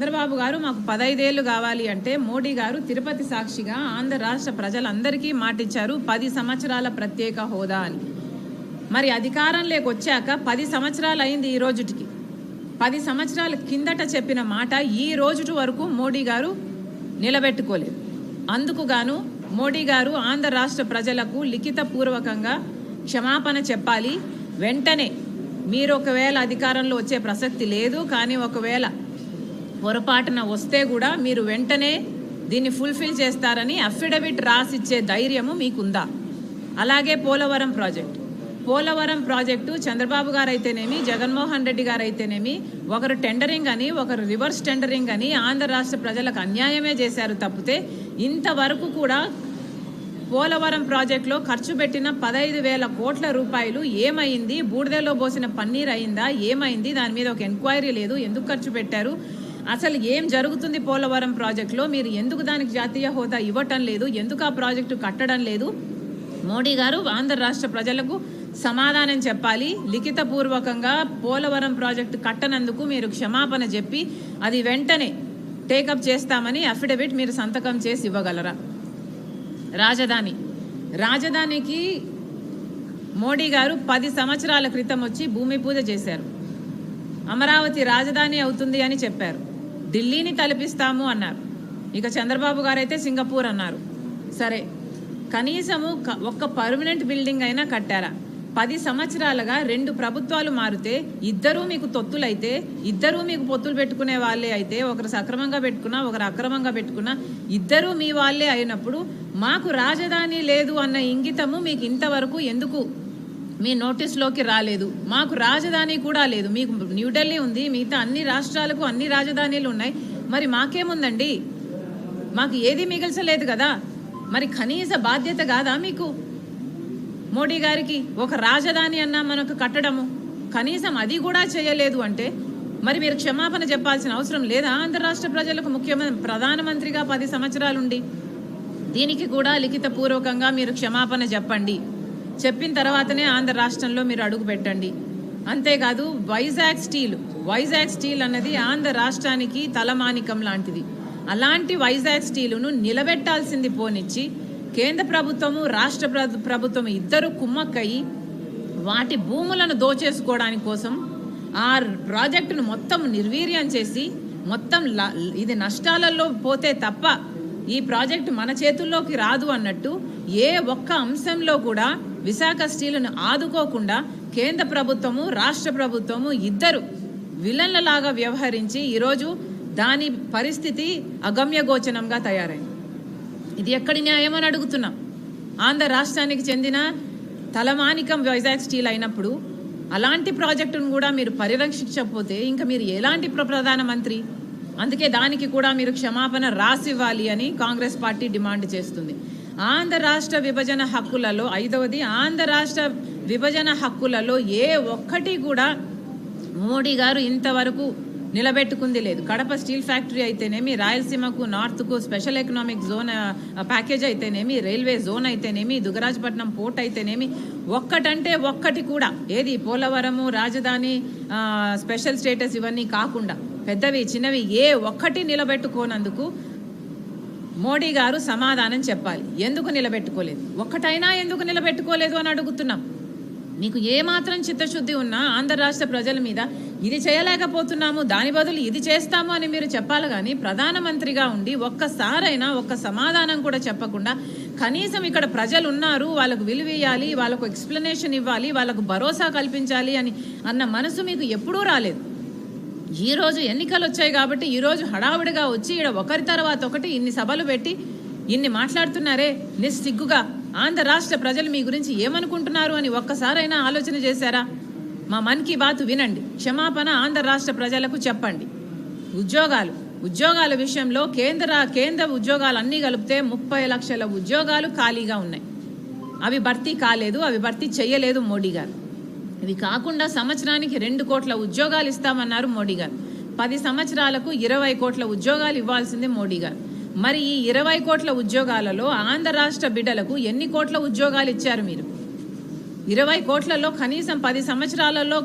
చంద్రబాబు గారు మాకు 15 ఏళ్ళు కావాలి అంటే మోడీ గారు తిరుపతి సాక్షిగా ఆంధ్ర రాష్ట్ర ప్రజలందరికీ మాటిచ్చారు 10 సంవత్సరాల ప్రత్యేక హోదా అని. మరి అధికారంలోకి వచ్చాక 10 సంవత్సరాలు అయింది ఈ రోజుటికి. 10 సంవత్సరాల కిందట చెప్పిన మాట ఈ రోజు వరకు మోడీ గారు నిలబెట్టుకోలేదు. అందుకు గాను మోడీ గారు ఆంధ్ర రాష్ట్ర ప్రజలకు లిఖితపూర్వకంగా క్షమాపణ చెప్పాలి. వెంటనే మీరు ఒకవేళ అధికారంలో వచ్చే ప్రసక్తి లేదు, కానీ ఒకవేళ పొరపాటున వస్తే కూడా మీరు వెంటనే దీన్ని ఫుల్ఫిల్ చేస్తారని అఫిడవిట్ రాసిచ్చే ధైర్యము మీకుందా? అలాగే పోలవరం ప్రాజెక్టు చంద్రబాబు గారు అయితేనేమి, జగన్మోహన్ రెడ్డి గారు అయితేనేమి ఒకరు టెండరింగ్ అని, ఒకరు రివర్స్ టెండరింగ్ అని ఆంధ్ర రాష్ట్ర ప్రజలకు అన్యాయమే చేశారు తప్పితే ఇంతవరకు కూడా పోలవరం ప్రాజెక్టులో ఖర్చు పెట్టిన 15,000 కోట్ల రూపాయలు ఏమైంది? బూడిదలో పోసిన పన్నీర్ అయిందా? ఏమైంది? దాని మీద ఒక ఎంక్వైరీ లేదు. ఎందుకు ఖర్చు పెట్టారు? అసలు ఏం జరుగుతుంది పోలవరం ప్రాజెక్టులో? మీరు ఎందుకు దానికి జాతీయ హోదా ఇవ్వటం లేదు? ఎందుకు ఆ ప్రాజెక్టు కట్టడం లేదు? మోడీ గారు ఆంధ్ర రాష్ట్ర ప్రజలకు సమాధానం చెప్పాలి. లిఖితపూర్వకంగా పోలవరం ప్రాజెక్టు కట్టనందుకు మీరు క్షమాపణ చెప్పి అది వెంటనే టేకప్ చేస్తామని అఫిడవిట్ మీరు సంతకం చేసి ఇవ్వగలరా? రాజధానికి మోడీ గారు 10 సంవత్సరాల క్రితం వచ్చి భూమి పూజ చేశారు. అమరావతి రాజధాని అవుతుంది అని చెప్పారు. ఢిల్లీని తలపిస్తాము అన్నారు. ఇక చంద్రబాబు గారు అయితే సింగపూర్ అన్నారు. సరే, కనీసము ఒక్క పర్మనెంట్ బిల్డింగ్ అయినా కట్టారా? 10 సంవత్సరాలుగా 2 ప్రభుత్వాలు మారితే ఇద్దరూ మీకు తొత్తులైతే, ఇద్దరూ మీకు పొత్తులు పెట్టుకునే వాళ్ళే అయితే, ఒకరు సక్రమంగా పెట్టుకున్నా ఒకరు అక్రమంగా పెట్టుకున్నా ఇద్దరూ మీ వాళ్ళే అయినప్పుడు మాకు రాజధాని లేదు అన్న ఇంగితము మీకు ఇంతవరకు ఎందుకు మీ నోటీస్లోకి రాలేదు? మాకు రాజధాని కూడా లేదు. మీకు న్యూఢిల్లీ ఉంది, మిగతా అన్ని రాష్ట్రాలకు అన్ని రాజధానీలు ఉన్నాయి. మరి మాకేముందండి? మాకు ఏది మిగల్చలేదు కదా. మరి కనీస బాధ్యత కాదా మీకు? మోడీ గారికి ఒక రాజధాని అన్నా మనకు కట్టడము, కనీసం అది కూడా చేయలేదు అంటే మరి మీరు క్షమాపణ చెప్పాల్సిన అవసరం లేదా? ఆంధ్ర రాష్ట్ర ప్రజలకు ప్రధానమంత్రిగా 10 సంవత్సరాలుండి దీనికి కూడా లిఖితపూర్వకంగా మీరు క్షమాపణ చెప్పండి. చెప్పిన తర్వాతనే ఆంధ్ర రాష్ట్రంలో మీరు అడుగు పెట్టండి. అంతేకాదు వైజాగ్ స్టీల్ అన్నది ఆంధ్ర రాష్ట్రానికి తలమానికం లాంటిది. అలాంటి వైజాగ్ స్టీలును నిలబెట్టాల్సింది పోనిచ్చి కేంద్ర ప్రభుత్వము రాష్ట్ర ప్రభుత్వం ఇద్దరు కుమ్మక్కయి వాటి భూములను దోచేసుకోవడానికి కోసం ఆ ప్రాజెక్టును మొత్తం నిర్వీర్యం చేసి మొత్తం ఇది నష్టాలలో పోతే తప్ప ఈ ప్రాజెక్టు మన చేతుల్లోకి రాదు అన్నట్టు ఏ ఒక్క అంశంలో కూడా విశాఖ స్టీలును ఆదుకోకుండా కేంద్ర ప్రభుత్వము రాష్ట్ర ప్రభుత్వము ఇద్దరు విలన్లలాగా వ్యవహరించి ఈరోజు దాని పరిస్థితి అగమ్యగోచరంగా తయారైంది. ఇది ఎక్కడి న్యాయం అని అడుగుతున్నాం. ఆంధ్ర రాష్ట్రానికి చెందిన తలమానికం వైజాగ్ స్టీల్ అయినప్పుడు అలాంటి ప్రాజెక్టును కూడా మీరు పరిరక్షించకపోతే ఇంకా మీరు ఎలాంటి ప్రధానమంత్రి? అందుకే దానికి కూడా మీరు క్షమాపణ రాసివ్వాలి అని కాంగ్రెస్ పార్టీ డిమాండ్ చేస్తుంది. ఆంధ్ర రాష్ట్ర విభజన హక్కులలో 5వది, ఆంధ్ర రాష్ట్ర విభజన హక్కులలో ఏ ఒక్కటి కూడా మోడీ గారు ఇంతవరకు నిలబెట్టుకుంది లేదు. కడప స్టీల్ ఫ్యాక్టరీ అయితేనేమి, రాయలసీమకు నార్త్కు స్పెషల్ ఎకనామిక్ జోన్ ప్యాకేజ్ అయితేనేమి, రైల్వే జోన్ అయితేనేమి, దుగ్గరాజపట్నం పోర్ట్ అయితేనేమి ఒక్కటంటే ఒక్కటి కూడా ఏది పోలవరము రాజధాని స్పెషల్ స్టేటస్ ఇవన్నీ కాకుండా పెద్దవి చిన్నవి ఏ ఒక్కటి నిలబెట్టుకోనందుకు మోడీ గారు సమాధానం చెప్పాలి. ఎందుకు నిలబెట్టుకోలేదు? ఒక్కటైనా ఎందుకు నిలబెట్టుకోలేదు అని అడుగుతున్నాం. మీకు ఏమాత్రం చిత్తశుద్ధి ఉన్నా ఆంధ్ర రాష్ట్ర ప్రజల మీద ఇది చేయలేకపోతున్నాము, దాని బదులు ఇది చేస్తాము అని మీరు చెప్పాలి. కానీ ప్రధానమంత్రిగా ఉండి ఒక్కసారైనా ఒక్క సమాధానం కూడా చెప్పకుండా కనీసం ఇక్కడ ప్రజలు ఉన్నారు, వాళ్ళకు విలువ ఇవ్వాలి, వాళ్ళకు ఎక్స్ప్లెనేషన్ ఇవ్వాలి, వాళ్ళకు భరోసా కల్పించాలి అన్న మనసు మీకు ఎప్పుడూ రాలేదు. ఈరోజు ఎన్నికలు వచ్చాయి కాబట్టి ఈరోజు హడావుడిగా వచ్చి ఇక్కడ ఒకరి తర్వాత ఒకటి ఇన్ని సభలు పెట్టి ఇన్ని మాట్లాడుతున్నారే, నిస్సిగ్గుగా ఆంధ్ర రాష్ట్ర ప్రజలు మీ గురించి ఏమనుకుంటున్నారు అని ఒక్కసారైనా ఆలోచన చేశారా? మా మన్ కీ బాత్ వినండి, క్షమాపణ ఆంధ్ర రాష్ట్ర ప్రజలకు చెప్పండి. ఉద్యోగాల విషయంలో కేంద్ర ఉద్యోగాలు అన్నీ కలిపితే 30 లక్షల ఉద్యోగాలు ఖాళీగా ఉన్నాయి. అవి భర్తీ కాలేదు, అవి భర్తీ చేయలేదు మోడీ గారు. ఇవి కాకుండా సంవత్సరానికి 2 కోట్ల ఉద్యోగాలు ఇస్తామన్నారు మోడీ గారు. 10 సంవత్సరాలకు 20 కోట్ల ఉద్యోగాలు ఇవ్వాల్సిందే మోడీ గారు. మరి ఈ 20 కోట్ల ఉద్యోగాలలో ఆంధ్ర రాష్ట్ర బిడ్డలకు ఎన్ని కోట్ల ఉద్యోగాలు ఇచ్చారు మీరు? 20 కోట్లలో కనీసం 10 సంవత్సరాలలో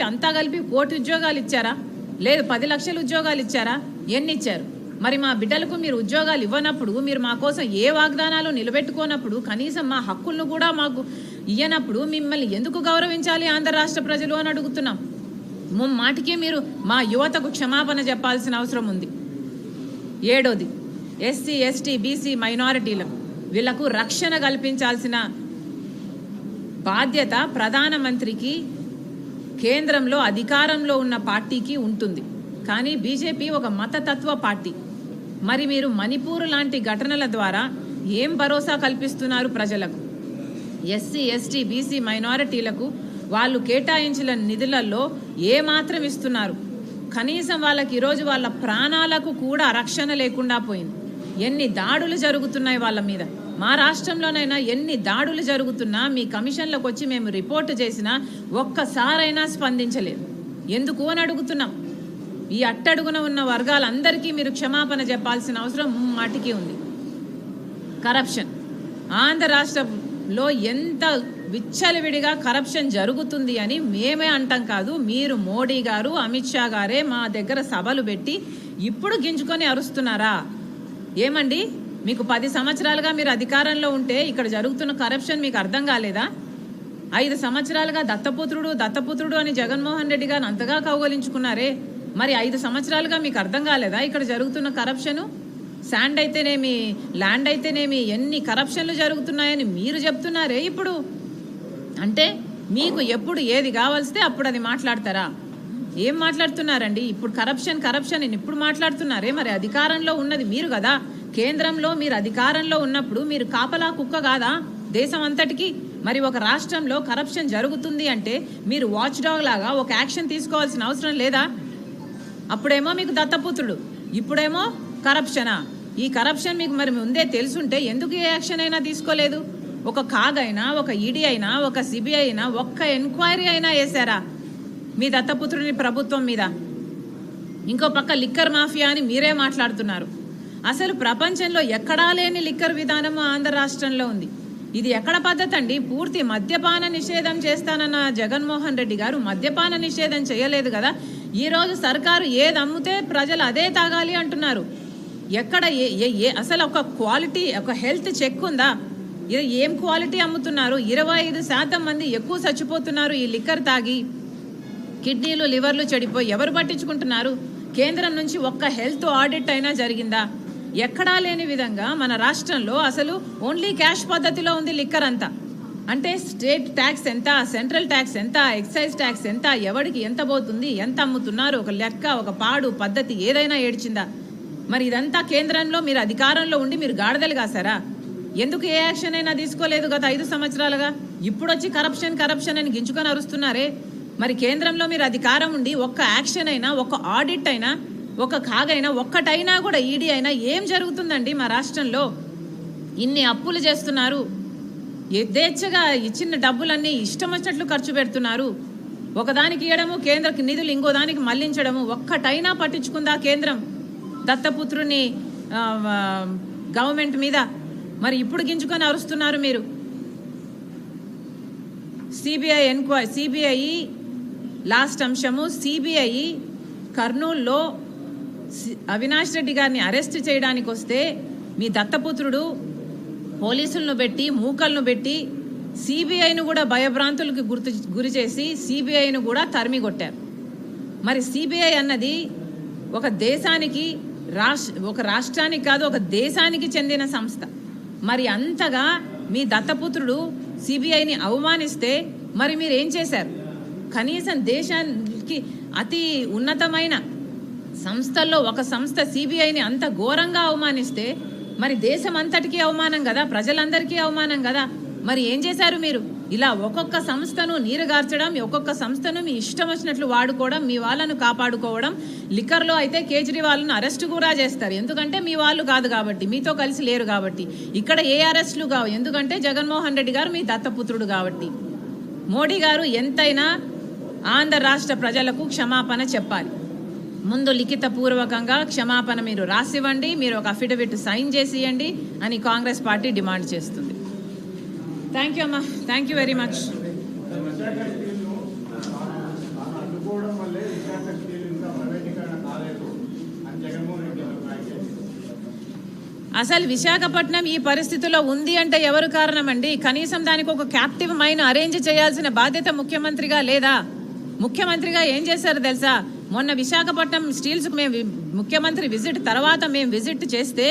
అంతా కలిపి 1 కోటి ఉద్యోగాలు ఇచ్చారా? లేదు 10 లక్షల ఉద్యోగాలు ఇచ్చారా? ఎన్ని ఇచ్చారు? మరి మా బిడ్డలకు మీరు ఉద్యోగాలు ఇవ్వనప్పుడు, మీరు మా కోసం ఏ వాగ్దానాలు నిలబెట్టుకోనప్పుడు, కనీసం మా హక్కులను కూడా మాకు ఇయ్యనప్పుడు మిమ్మల్ని ఎందుకు గౌరవించాలి ఆంధ్ర రాష్ట్ర ప్రజలు అని అడుగుతున్నాం. మాటికి మీరు మా యువతకు క్షమాపణ చెప్పాల్సిన అవసరం ఉంది. 7వ ఎస్సీ ఎస్టీ బీసీ మైనారిటీలకు వీళ్లకు రక్షణ కల్పించాల్సిన బాధ్యత ప్రధానమంత్రికి, కేంద్రంలో అధికారంలో ఉన్న పార్టీకి ఉంటుంది. కానీ బీజేపీ ఒక మతతత్వ పార్టీ. మరి మీరు మణిపూర్ లాంటి ఘటనల ద్వారా ఏం భరోసా కల్పిస్తున్నారు ప్రజలకు? ఎస్సీ ఎస్టీ బీసీ మైనారిటీలకు వాళ్ళు కేటాయించిన నిధులలో ఏమాత్రం ఇస్తున్నారు? కనీసం వాళ్ళకి ఈరోజు వాళ్ళ ప్రాణాలకు కూడా రక్షణ లేకుండా పోయింది. ఎన్ని దాడులు జరుగుతున్నాయి వాళ్ళ మీద. మా రాష్ట్రంలోనైనా ఎన్ని దాడులు జరుగుతున్నా మీ కమిషన్లకు వచ్చి మేము రిపోర్టు చేసినా ఒక్కసారైనా స్పందించలేదు. ఎందుకు అని అడుగుతున్నాం. ఈ అట్టడుగున ఉన్న వర్గాలందరికీ మీరు క్షమాపణ చెప్పాల్సిన అవసరం మాటికి ఉంది. కరప్షన్ ఆంధ్ర రాష్ట్రంలో ఎంత విచ్చలవిడిగా కరప్షన్ జరుగుతుంది అని మేమే అంటాం కాదు, మీరు మోడీ గారు అమిత్ షా గారే మా దగ్గర సభలు పెట్టి ఇప్పుడు గింజుకొని అరుస్తున్నారా? ఏమండి, మీకు 10 సంవత్సరాలుగా మీరు అధికారంలో ఉంటే ఇక్కడ జరుగుతున్న కరప్షన్ మీకు అర్థం కాలేదా? 5 సంవత్సరాలుగా దత్తపుత్రుడు అని జగన్మోహన్ రెడ్డి గారిని అంతగా కౌగలించుకున్నారే, మరి 5 సంవత్సరాలుగా మీకు అర్థం కాలేదా ఇక్కడ జరుగుతున్న కరప్షను? శాండ్ అయితేనేమి, ల్యాండ్ అయితేనేమి, ఎన్ని కరప్షన్లు జరుగుతున్నాయని మీరు చెప్తున్నారే ఇప్పుడు. అంటే మీకు ఎప్పుడు ఏది కావాల్స్తే అప్పుడు అది మాట్లాడతారా? ఏం మాట్లాడుతున్నారండి? ఇప్పుడు కరప్షన్ ఇప్పుడు మాట్లాడుతున్నారే. మరి అధికారంలో ఉన్నది మీరు కదా, కేంద్రంలో మీరు అధికారంలో ఉన్నప్పుడు మీరు కాపలా కుక్క కాదా దేశం అంతటికి? మరి ఒక రాష్ట్రంలో కరప్షన్ జరుగుతుంది అంటే మీరు వాచ్ డాగ్ లాగా ఒక యాక్షన్ తీసుకోవాల్సిన అవసరం లేదా? అప్పుడేమో మీకు దత్తపుత్రుడు, ఇప్పుడేమో కరప్షనా? ఈ కరప్షన్ మీకు మరి ముందే తెలుసుంటే ఎందుకు ఏ యాక్షన్ అయినా తీసుకోలేదు? ఒక కాగ్ అయినా, ఒక ఈడీ అయినా, ఒక సిబిఐ అయినా ఒక్క ఎంక్వైరీ అయినా వేశారా మీ దత్తపుత్రుని ప్రభుత్వం మీద? ఇంకో పక్క లిక్కర్ మాఫియా అని మీరే మాట్లాడుతున్నారు. అసలు ప్రపంచంలో ఎక్కడా లేని లిక్కర్ విధానము ఆంధ్ర రాష్ట్రంలో ఉంది. ఇది ఎక్కడ పద్ధతి అండి? పూర్తి మద్యపాన నిషేధం చేస్తానన్న జగన్మోహన్ రెడ్డి గారు మద్యపాన నిషేధం చేయలేదు కదా. ఈరోజు సర్కారు ఏది అమ్మితే ప్రజలు అదే తాగాలి అంటున్నారు. ఎక్కడ అసలు ఒక క్వాలిటీ, ఒక హెల్త్ చెక్ ఉందా? ఇది ఏం క్వాలిటీ అమ్ముతున్నారు? 25% మంది ఎక్కువ చచ్చిపోతున్నారు ఈ లిక్కర్ తాగి. కిడ్నీలు, లివర్లు చెడిపోయి ఎవరు పట్టించుకుంటున్నారు? కేంద్రం నుంచి ఒక్క హెల్త్ ఆడిట్ అయినా జరిగిందా? ఎక్కడా లేని విధంగా మన రాష్ట్రంలో అసలు ఓన్లీ క్యాష్ పద్ధతిలో ఉంది లిక్కర్ అంతా. అంటే స్టేట్ ట్యాక్స్ ఎంత, సెంట్రల్ ట్యాక్స్ ఎంత, ఎక్సైజ్ ట్యాక్స్ ఎంత, ఎవరికి ఎంత పోతుంది, ఎంత అమ్ముతున్నారు, ఒక లెక్క, ఒక పాడు పద్ధతి ఏదైనా ఏడ్చిందా? మరి ఇదంతా కేంద్రంలో మీరు అధికారంలో ఉండి మీరు గాడిదలు కాసారా? ఎందుకు ఏ యాక్షన్ అయినా తీసుకోలేదు గత 5 సంవత్సరాలుగా? ఇప్పుడు వచ్చి కరప్షన్ అని గించుకొని అరుస్తున్నారే. మరి కేంద్రంలో మీరు అధికారం ఉండి ఒక్క యాక్షన్ అయినా, ఒక్క ఆడిట్ అయినా, ఒక కాగైనా, ఒక్కటైనా కూడా ఈడీ అయినా ఏం జరుగుతుందండి మా రాష్ట్రంలో? ఇన్ని అప్పులు చేస్తున్నారు, యథేచ్ఛగా ఇచ్చిన డబ్బులన్నీ ఇష్టం వచ్చినట్లు ఖర్చు పెడుతున్నారు. ఒకదానికి ఇవ్వడము, కేంద్రకి నిధులు ఇంకో దానికి మళ్లించడము. ఒక్కటైనా పట్టించుకుందా కేంద్రం దత్తపుత్రుని గవర్నమెంట్ మీద? మరి ఇప్పుడు గింజుకొని అరుస్తున్నారు మీరు. సిబిఐ లాస్ట్ అంశము, సిబిఐ కర్నూలులో అవినాష్ రెడ్డి గారిని అరెస్ట్ చేయడానికి వస్తే మీ దత్తపుత్రుడు పోలీసులను పెట్టి, మూకలను పెట్టి సిబిఐను కూడా భయభ్రాంతులకు గురి చేసి సిబిఐను కూడా తరిమి కొట్టారు. మరి సిబిఐ అన్నది ఒక దేశానికి, ఒక రాష్ట్రానికి కాదు, ఒక దేశానికి చెందిన సంస్థ. మరి అంతగా మీ దత్తపుత్రుడు సిబిఐని అవమానిస్తే మరి మీరు ఏం చేశారు? కనీసం దేశానికి అతి ఉన్నతమైన సంస్థల్లో ఒక సంస్థ సిబిఐని అంత ఘోరంగా అవమానిస్తే మరి దేశం అంతటికీ అవమానం కదా, ప్రజలందరికీ అవమానం కదా. మరి ఏం చేశారు మీరు? ఇలా ఒక్కొక్క సంస్థను నీరుగార్చడం, ఒక్కొక్క సంస్థను మీ ఇష్టం వచ్చినట్లు వాడుకోవడం, మీ వాళ్ళను కాపాడుకోవడం. లిక్కర్లో అయితే కేజ్రీవాల్ను అరెస్ట్ కూడా చేస్తారు, ఎందుకంటే మీ వాళ్ళు కాదు కాబట్టి, మీతో కలిసి లేరు కాబట్టి. ఇక్కడ ఏ అరెస్టులు కావు, ఎందుకంటే జగన్మోహన్ రెడ్డి గారు మీ దత్తపుత్రుడు కాబట్టి. మోడీ గారు ఎంతైనా ఆంధ్ర రాష్ట్ర ప్రజలకు క్షమాపణ చెప్పాలి. ముందు లిఖితపూర్వకంగా క్షమాపణ మీరు రాసివ్వండి, మీరు ఒక అఫిడవిట్ సైన్ చేసి ఇవ్వండి అని కాంగ్రెస్ పార్టీ డిమాండ్ చేస్తుంది. థ్యాంక్ యూ అమ్మా, థ్యాంక్ యూ వెరీ మచ్. అడ్డుకోవడం వల్లే విశాఖ స్టీల్ ఇంకా ప్రైవేటీకరణ కాలేదు అని జగన్మోహన్ అసలు విశాఖపట్నం ఈ పరిస్థితిలో ఉంది అంటే ఎవరు కారణం అండి? కనీసం దానికి ఒక క్యాప్టివ్ మైన్ అరేంజ్ చేయాల్సిన బాధ్యత ముఖ్యమంత్రిగా లేదా? ముఖ్యమంత్రిగా ఏం చేశారు తెలుసా? మొన్న విశాఖపట్నం స్టీల్స్కు మేము ముఖ్యమంత్రి విజిట్ తర్వాత మేము విజిట్ చేస్తే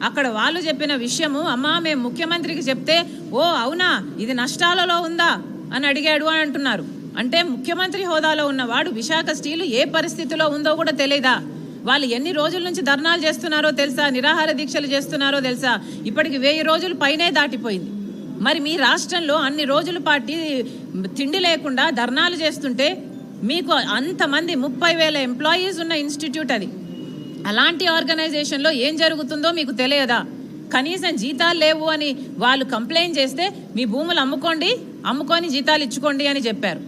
అక్కడ వాళ్ళు చెప్పిన విషయము, అమ్మా మేము ముఖ్యమంత్రికి చెప్తే ఓ అవునా ఇది నష్టాలలో ఉందా అని అడిగాడు అని అంటున్నారు. అంటే ముఖ్యమంత్రి హోదాలో ఉన్నవాడు విశాఖ స్టీలు ఏ పరిస్థితిలో ఉందో కూడా తెలియదా? వాళ్ళు ఎన్ని రోజుల నుంచి ధర్నాలు చేస్తున్నారో తెలుసా? నిరాహార దీక్షలు చేస్తున్నారో తెలుసా? ఇప్పటికి 1000 రోజులు పైనే దాటిపోయింది. మరి మీ రాష్ట్రంలో అన్ని రోజుల పాటు తిండి లేకుండా ధర్నాలు చేస్తుంటే మీకు అంతమంది 30,000 ఎంప్లాయీస్ ఉన్న ఇన్స్టిట్యూట్ అది. అలాంటి ఆర్గనైజేషన్లో ఏం జరుగుతుందో మీకు తెలియదా? కనీసం జీతాలు లేవు అని వాళ్ళు కంప్లైంట్ చేస్తే మీ భూములు అమ్ముకొని జీతాలు ఇచ్చుకోండి అని చెప్పారు.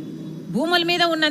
భూముల మీద ఉన్నంత